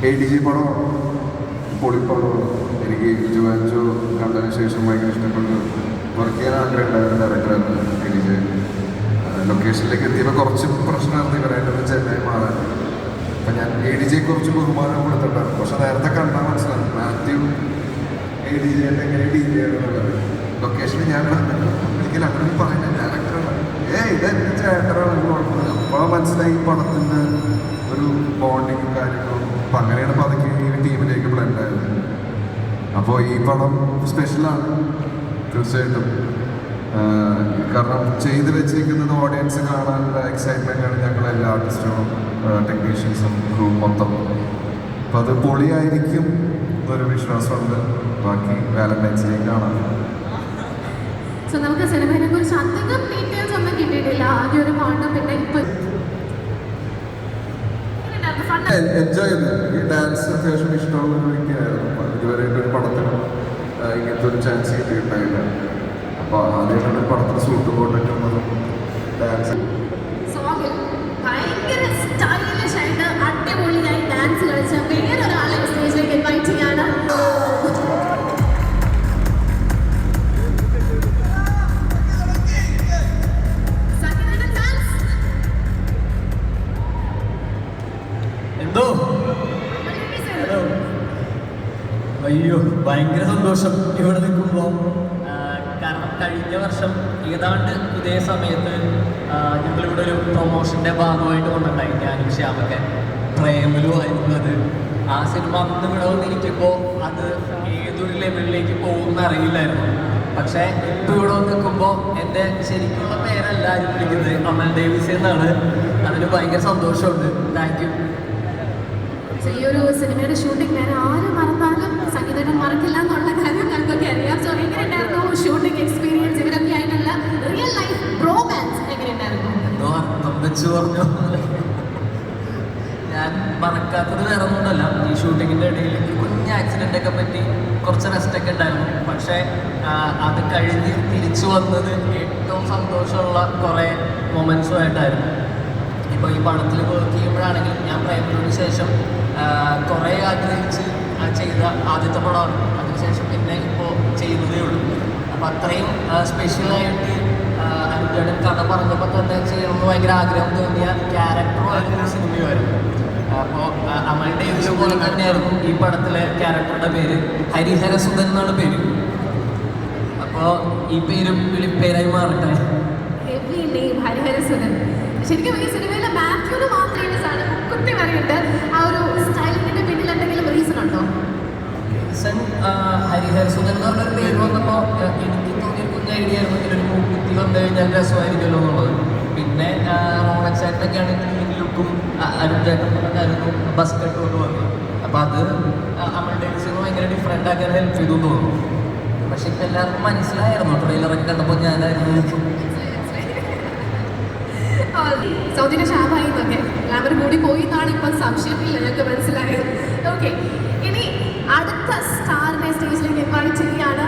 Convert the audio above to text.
ADG പടം പൊളിപ്പടമാണ്. എനിക്ക് ജുവാൻജോ കണ്ടതിന് ശേഷം ഭയങ്കര ഇഷ്ടപ്പെട്ടു. വർക്ക് ചെയ്യാൻ ആഗ്രഹം ഉണ്ടായിരുന്ന ഡയറക്ടറായിരുന്നു ADG. ലൊക്കേഷനിലേക്ക് എത്തിയപ്പോൾ കുറച്ച് പ്രശ്നമായിരുന്നു ഇവരായിട്ടൊന്ന് ചെന്നൈ മാറാൻ. അപ്പം ഞാൻ ADG കുറച്ച് ബഹുമാനം കൊടുത്തിട്ടുണ്ടായിരുന്നു. പക്ഷെ നേരത്തെ കണ്ടാൽ മനസ്സിലാവും മാത്യു ADG ആയിട്ട് എങ്ങനെ ഡീൽ ചെയ്യണമെന്നുള്ളത്. ലൊക്കേഷനിൽ ഞാൻ ഒരിക്കലും അങ്ങനെ പറയുന്നത് ഡയറക്ടറാണ്, ഇതെന്റെ ചേട്ടനാണ് കുഴപ്പമില്ല. അപ്പോൾ മനസ്സിലായി ഈ പടത്തിൻ്റെ ഒരു ബോണ്ടിങ്ങും കാര്യങ്ങളും. അപ്പം അങ്ങനെയാണ് പതുക്കെ ഈ ടീമിലേക്ക് ബ്ലെൻഡ് ആയത്. അപ്പോൾ ഈ പടം സ്പെഷ്യലാണ് തീർച്ചയായിട്ടും. കാരണം ചെയ്ത് വെച്ചിരിക്കുന്നത് ഓഡിയൻസ് കാണാനുള്ള എക്സൈറ്റ്മെൻറ്റാണ് ഞങ്ങൾ എല്ലാ ആർട്ടിസ്റ്റുകളും ടെക്നീഷ്യൻസും ക്രൂ മൊത്തം. അപ്പം അത് പൊളിയായിരിക്കും എന്നൊരു വിശ്വാസമുണ്ട്. ബാക്കി വാലന്റൈൻസ് ഡേ കാണാം. സോ നമുക്ക് സിനിമയെ കുറിച്ച് അധികം ഡീറ്റെയിൽസ് ഒന്നും കിട്ടിയിട്ടില്ല. ആദ്യം ഒരു പാട്ടും പിന്നെ ഇപ്പം എൻജോയ് ചെയ്തു. ഈ ഡാൻസ് അത്യാവശ്യം ഇഷ്ടമുള്ള ഒരു വ്യക്തിയായിരുന്നു. ഇതുവരെയായിട്ട് ഒരു പടത്തിന് ഇങ്ങനത്തെ ഒരു ചാൻസ് കിട്ടിയിട്ടുണ്ടായില്ല. അപ്പോൾ ആദ്യമായിട്ടാണ് ഒരു പടത്തിന് സൂട്ട് കോട്ടൊക്കെ ഉള്ളതും ഡാൻസ്. സോങ്ങിൽ ഭയങ്കര സ്റ്റൈലിഷ് ആയിട്ട് അടിപൊളിയായി ഡാൻസ് കളിച്ച വേറൊരാളെ സ്റ്റേജിലേക്ക് ഇൻവൈറ്റ് ചെയ്യാണ്. അയ്യോ, ഭയങ്കര സന്തോഷം ഇവിടെ നിൽക്കുമ്പോൾ. കാരണം കഴിഞ്ഞ വർഷം ഏതാണ്ട് ഇതേ സമയത്ത് ഞങ്ങളിവിടെ ഒരു പ്രൊമോഷൻ്റെ ഭാഗമായിട്ട് കൊണ്ടുണ്ടായി. ഞാനും ശ്യാമൊക്കെ പ്രേമലു ആയിരുന്നു അത്. ആ സിനിമ അന്ന് ഇവിടെ വന്നിരിക്കുമ്പോൾ അത് ഏതൊരു ലെവലിലേക്ക് പോകുമെന്ന് അറിയില്ലായിരുന്നു. പക്ഷേ ഇപ്പോൾ ഇവിടെ വന്ന് നിൽക്കുമ്പോൾ എൻ്റെ ശരിക്കുള്ള പേരെല്ലാവരും വിളിക്കുന്നത് അമൽ ഡേവിസ് എന്നാണ്. അതിന് ഭയങ്കര സന്തോഷമുണ്ട്. Thank you. ഈ ഒരു സിനിമയുടെ ഷൂട്ടിംഗ് വേറെ ആരും മറന്നാലും സംഗീതം മറക്കില്ല എന്നുള്ള കാര്യം ഞങ്ങൾക്കൊക്കെ അറിയാം. സോ എങ്ങനെയുണ്ടായിരുന്നു ഷൂട്ടിംഗ് എക്സ്പീരിയൻസ്? ഇവരൊക്കെ ആയിട്ടുള്ള റിയൽ ലൈഫ് റൊമാൻസ് എങ്ങനെയുണ്ടായിരുന്നു? അർത്ഥം വെച്ച് പറഞ്ഞു. ഞാൻ മറക്കാത്തത് വേറെ ഒന്നുമല്ല, ഈ ഷൂട്ടിങ്ങിൻ്റെ ഇടയിൽ കുഞ്ഞ് ആക്സിഡൻ്റൊക്കെ പറ്റി കുറച്ച് റെസ്റ്റൊക്കെ ഉണ്ടായിരുന്നു. പക്ഷേ അത് കഴിഞ്ഞ് തിരിച്ചു വന്നത് ഏറ്റവും സന്തോഷമുള്ള കുറേ മൊമെൻറ്റ്സുമായിട്ടായിരുന്നു. ഇപ്പോൾ ഈ പടത്തിൽ വർക്ക് ചെയ്യുമ്പോഴാണെങ്കിലും ഞാൻ പ്രേമത്തിന് ശേഷം കുറേ ആഗ്രഹിച്ച് ചെയ്ത ആദ്യത്തെ പടമാണ്. അതിനുശേഷം പിന്നെ ഇപ്പോൾ ചെയ്യുന്നതേ ഉള്ളൂ. അപ്പോൾ അത്രയും സ്പെഷ്യലായിട്ട് അനുജേട്ടൻ കഥ പറഞ്ഞപ്പോൾ തന്നെ ചെയ്യണമെന്ന് ഭയങ്കര ആഗ്രഹം തോന്നിയ ക്യാരക്ടറുമായിരുന്ന സിനിമയുമായിരുന്നു. അപ്പോൾ അമൽ ഡേവിസ് പോലെ തന്നെയായിരുന്നു ഈ പടത്തിലെ ക്യാരക്ടറുടെ പേര്. ഹരിഹരസുധൻ എന്നാണ് പേര്. അപ്പോൾ ഈ പേരും വിളിപ്പേരായി മാറട്ടെ. ഹരിഹരസുധൻ ശരിക്കും ഈ സിനിമയിലെ മാത്യുവിന് മാത്രമേ കുത്തി വരെയുണ്ട്. ആ ഒരു സ്റ്റൈലിന്റെ പിന്നിൽ എന്തെങ്കിലും റീസൺ ഉണ്ടോ? റീസൺ ഹരിഹരസുധൻ എന്ന് പറഞ്ഞൊരു പേര് വന്നപ്പോൾ എനിക്ക് തോന്നിയ കുഞ്ഞ ഐഡിയ ആയിരുന്നു, ഇതിലൊരു മൂക്കുത്തി വന്നു കഴിഞ്ഞാൽ രസമായിരിക്കുമല്ലോ എന്നുള്ളത്. പിന്നെ റോണക്സായിട്ടൊക്കെ ആണെങ്കിൽ ലുക്കും അരുൺചേട്ടനൊക്കെയായിരുന്നു ബസ് കട്ട് കൊണ്ട് വന്നത്. അപ്പോൾ അത് അമൽ ഡേവിസിന് ഭയങ്കര ഡിഫറെൻ്റ് ആക്കാൻ ഹെൽപ്പ് ചെയ്തു തോന്നുന്നു. പക്ഷെ ഇപ്പം എല്ലാവർക്കും മനസ്സിലായിരുന്നു, ട്രെയിലറൊക്കെ കണ്ടപ്പോൾ ഞാനായിരുന്നു സൗദിന്റെ ഷാബായി എന്നൊക്കെ ഗ്ലാമർ കൂടി പോയി എന്നാണ് ഇപ്പം സംശയമില്ല, ഞങ്ങൾക്ക് മനസ്സിലായത്. ഓക്കെ, ഇനി അടുത്ത സ്റ്റാറിനെ സ്റ്റേജിലേക്ക് ഇൻവൈറ്റ് ചെയ്യാണ്.